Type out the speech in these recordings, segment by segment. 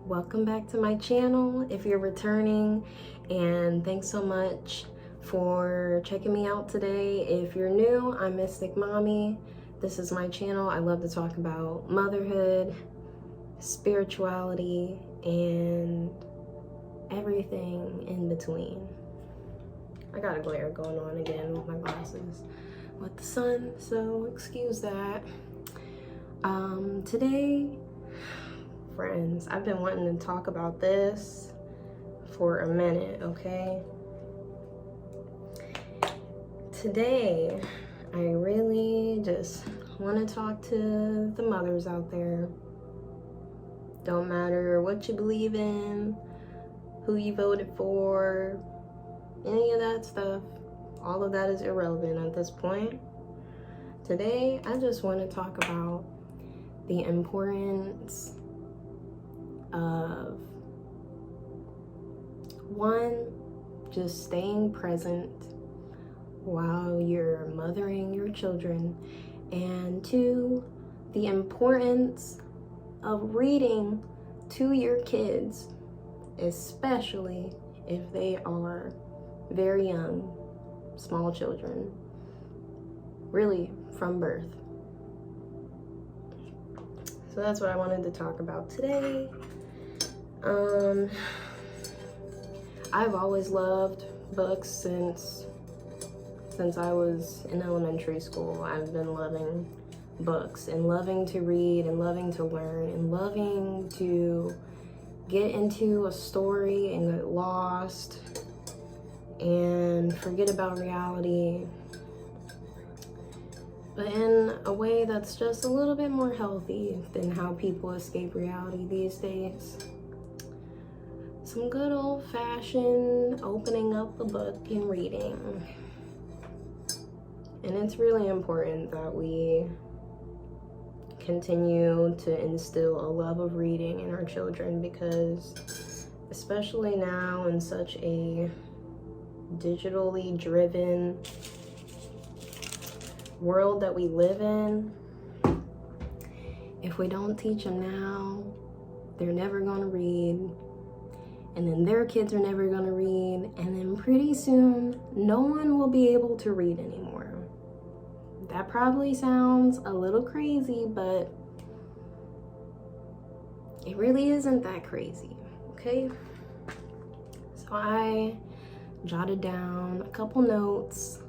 Welcome back to my channel if you're returning, and thanks so much for checking me out today. If you're new, I'm Mystic Mommy. This is my channel. I love to talk about motherhood, spirituality, and everything in between. I got a glare going on again with my glasses with the sun, so excuse that. Today, friends, I've been wanting to talk about this for a minute, okay? Today, I really just want to talk to the mothers out there. Don't matter what you believe in, who you voted for, any of that stuff. All of that is irrelevant at this point. Today, I just want to talk about the importance of, one, just staying present while you're mothering your children, and two, the importance of reading to your kids, especially if they are very young, small children, really from birth. So that's what I wanted to talk about today. I've always loved books since I was in elementary school. I've been loving books and loving to read and loving to learn and loving to get into a story and get lost and forget about reality, but in a way that's just a little bit more healthy than how people escape reality these days. Some good old-fashioned opening up a book and reading. And it's really important that we continue to instill a love of reading in our children, because especially now in such a digitally driven world that we live in, if we don't teach them now, they're never going to read, and then their kids are never going to read, and then pretty soon no one will be able to read anymore. That probably sounds a little crazy, but it really isn't that crazy, okay? So I jotted down a couple notes,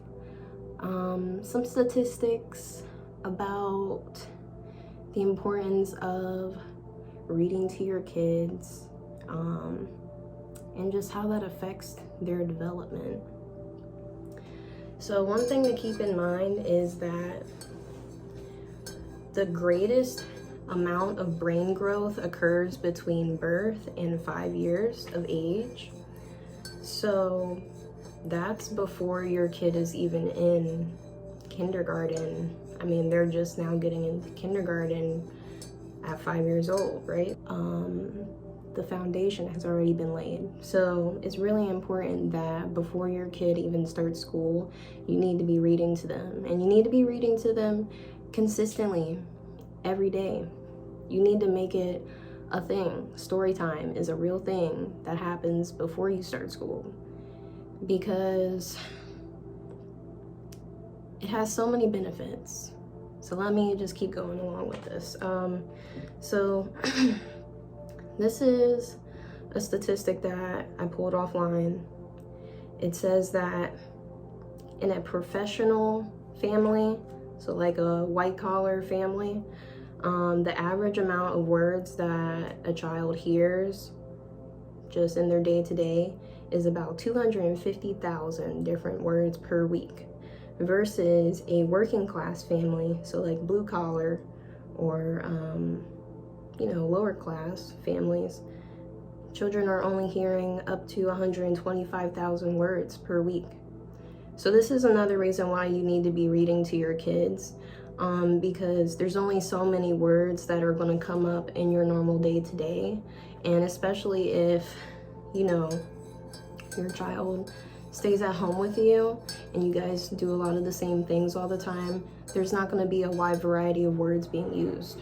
some statistics about the importance of reading to your kids, and just how that affects their development. So one thing to keep in mind is that the greatest amount of brain growth occurs between birth and 5 years of age. So that's before your kid is even in kindergarten. I mean, they're just now getting into kindergarten at 5 years old, right? The foundation has already been laid. So it's really important that before your kid even starts school, you need to be reading to them. And you need to be reading to them consistently, every day. You need to make it a thing. Story time is a real thing that happens before you start school, because it has so many benefits. So let me just keep going along with this. This is a statistic that I pulled offline. It says that in a professional family, so like a white collar family, the average amount of words that a child hears just in their day-to-day is about 250,000 different words per week, versus a working class family, so like blue collar or lower class families, children are only hearing up to 125,000 words per week. So this is another reason why you need to be reading to your kids, because there's only so many words that are going to come up in your normal day-to-day, and especially if your child stays at home with you and you guys do a lot of the same things all the time, there's not going to be a wide variety of words being used.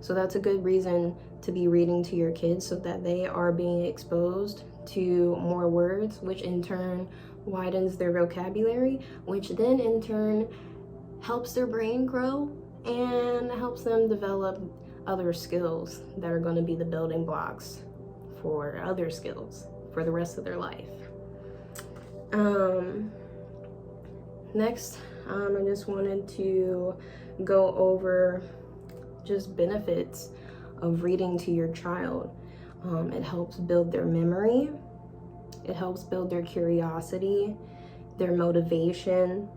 So that's a good reason to be reading to your kids so that they are being exposed to more words, which in turn widens their vocabulary, which then in turn helps their brain grow and helps them develop other skills that are going to be the building blocks for other skills for the rest of their life. Next, I just wanted to go over just benefits of reading to your child. It helps build their memory. It helps build their curiosity, their motivation.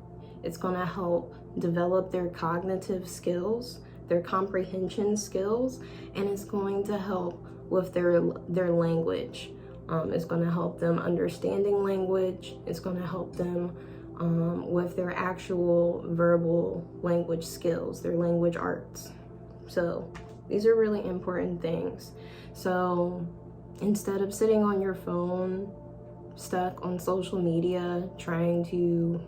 It's going to help develop their cognitive skills, their comprehension skills, and it's going to help with their language. It's going to help them understanding language. It's going to help them with their actual verbal language skills, their language arts. So these are really important things. So instead of sitting on your phone, stuck on social media, trying to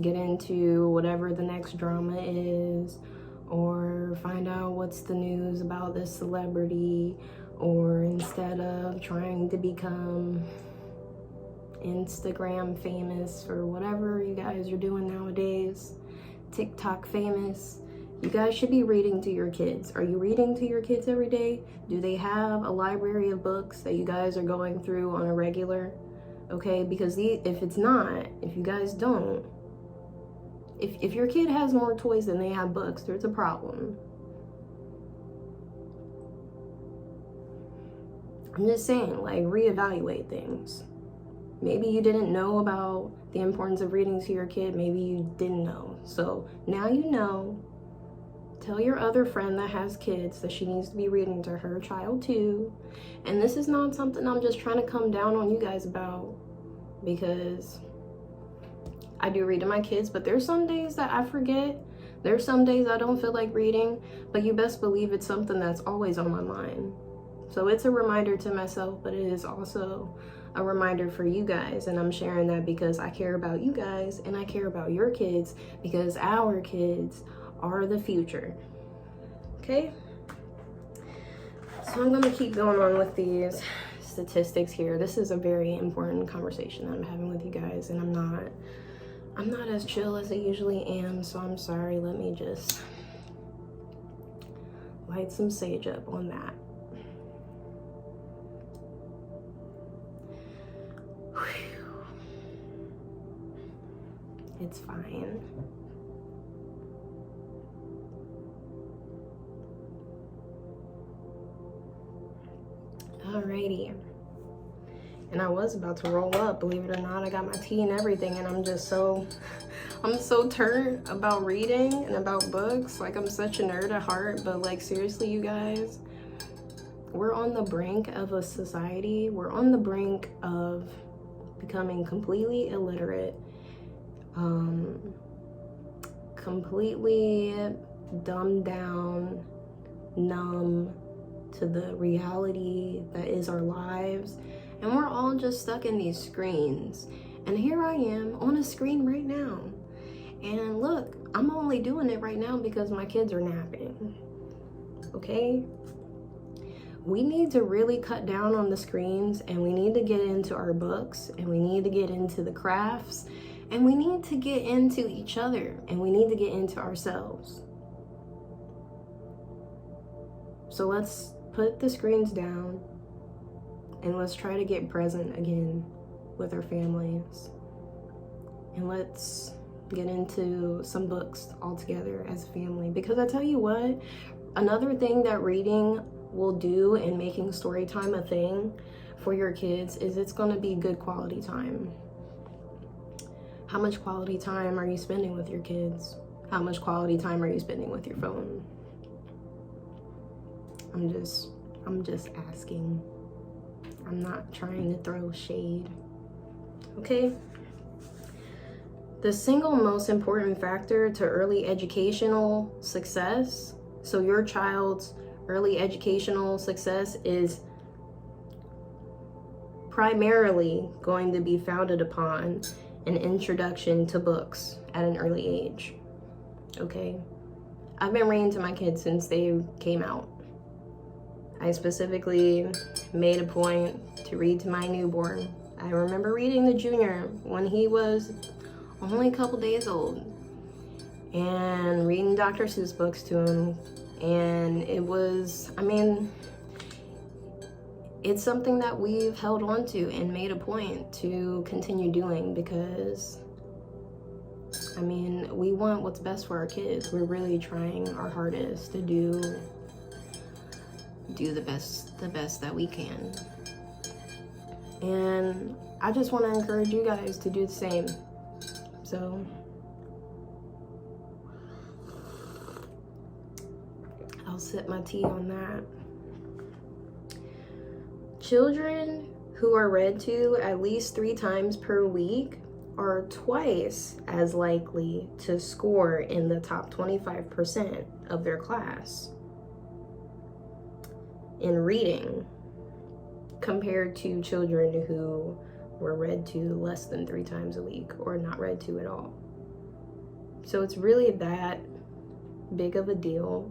get into whatever the next drama is, or find out what's the news about this celebrity, or instead of trying to become Instagram famous or whatever you guys are doing nowadays, TikTok famous, you guys should be reading to your kids. Are you reading to your kids every day? Do they have a library of books that you guys are going through on a regular? Okay, because if it's not, if you guys don't, if your kid has more toys than they have books, there's a problem. I'm just saying, like, reevaluate things. Maybe you didn't know about the importance of reading to your kid. Maybe you didn't know. So now you know. Tell your other friend that has kids that she needs to be reading to her child too. And this is not something I'm just trying to come down on you guys about, because I do read to my kids, but there's some days that I forget. There's some days I don't feel like reading, but you best believe it's something that's always on my mind. So it's a reminder to myself, but it is also a reminder for you guys. And I'm sharing that because I care about you guys and I care about your kids, because our kids are the future. Okay? So I'm gonna keep going on with these statistics here. This is a very important conversation that I'm having with you guys, and I'm not as chill as I usually am, so I'm sorry. Let me just light some sage up on that. Whew. It's fine. Alrighty. And I was about to roll up, believe it or not. I got my tea and everything, and I'm so turned about reading and about books. Like, I'm such a nerd at heart, but like, seriously, you guys, we're on the brink of a society. We're on the brink of becoming completely illiterate, completely dumbed down, numb to the reality that is our lives, and we're all just stuck in these screens. And here I am on a screen right now, and look, I'm only doing it right now because my kids are napping. Okay, we need to really cut down on the screens, and we need to get into our books, and we need to get into the crafts, and we need to get into each other, and we need to get into ourselves. So let's put the screens down and let's try to get present again with our families. And let's get into some books all together as a family. Because I tell you what, another thing that reading will do in making story time a thing for your kids is it's going to be good quality time. How much quality time are you spending with your kids? How much quality time are you spending with your phone? I'm just asking. I'm not trying to throw shade. Okay? The single most important factor to early educational success, so your child's early educational success, is primarily going to be founded upon an introduction to books at an early age. Okay? I've been reading to my kids since they came out. I specifically made a point to read to my newborn. I remember reading the Junior when he was only a couple days old, and reading Dr. Seuss books to him. And it was, I mean, it's something that we've held on to and made a point to continue doing, because I mean, we want what's best for our kids. We're really trying our hardest to do the best that we can. And I just want to encourage you guys to do the same. So I'll sip my tea on that. Children who are read to at least 3 times per week are twice as likely to score in the top 25% of their class in reading compared to children who were read to less than 3 times a week or not read to at all. So it's really that big of a deal.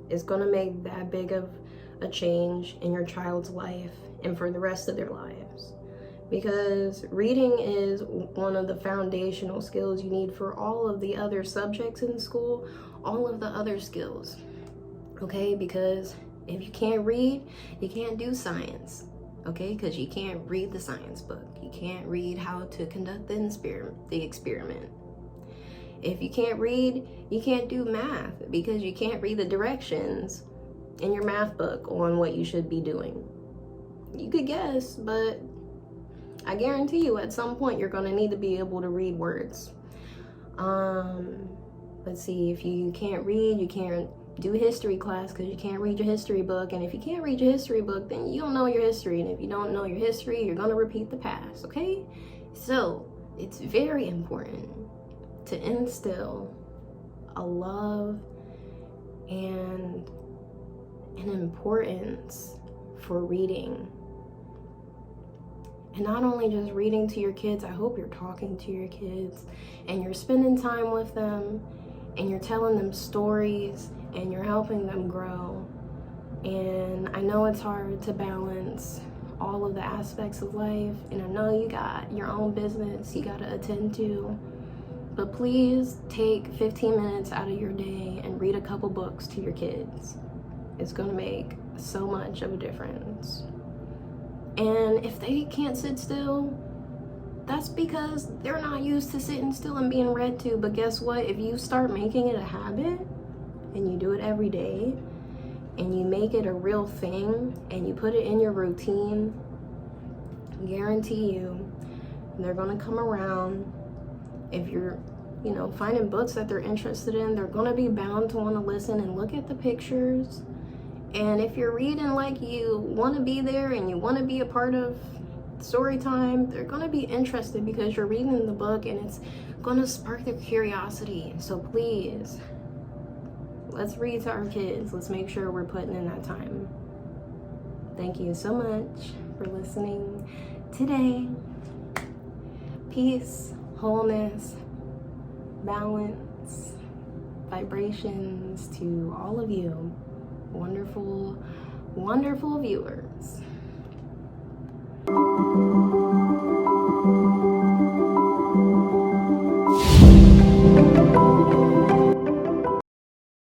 It's going to make that big of a change in your child's life and for the rest of their lives. Because reading is one of the foundational skills you need for all of the other subjects in school, all of the other skills, okay? Because if you can't read, you can't do science, okay? Because you can't read the science book. You can't read how to conduct the experiment. If you can't read, you can't do math, because you can't read the directions in your math book on what you should be doing. You could guess, but I guarantee you at some point you're going to need to be able to read words. Let's see, if you can't read, you can't do history class because you can't read your history book. And if you can't read your history book, then you don't know your history. And if you don't know your history, you're going to repeat the past, okay? So it's very important to instill a love and an importance for reading. And not only just reading to your kids, I hope you're talking to your kids and you're spending time with them and you're telling them stories and you're helping them grow. And I know it's hard to balance all of the aspects of life, and I know you got your own business you got to attend to, but please take 15 minutes out of your day and read a couple books to your kids. It's going to make so much of a difference. And if they can't sit still, that's because they're not used to sitting still and being read to. But guess what? If you start making it a habit and you do it every day and you make it a real thing and you put it in your routine, I guarantee you they're going to come around. If you're, finding books that they're interested in, they're going to be bound to want to listen and look at the pictures. And if you're reading like you want to be there and you want to be a part of story time, they're going to be interested because you're reading the book and it's going to spark their curiosity. So please, let's read to our kids. Let's make sure we're putting in that time. Thank you so much for listening today. Peace, wholeness, balance, vibrations to all of you. Wonderful, wonderful viewers.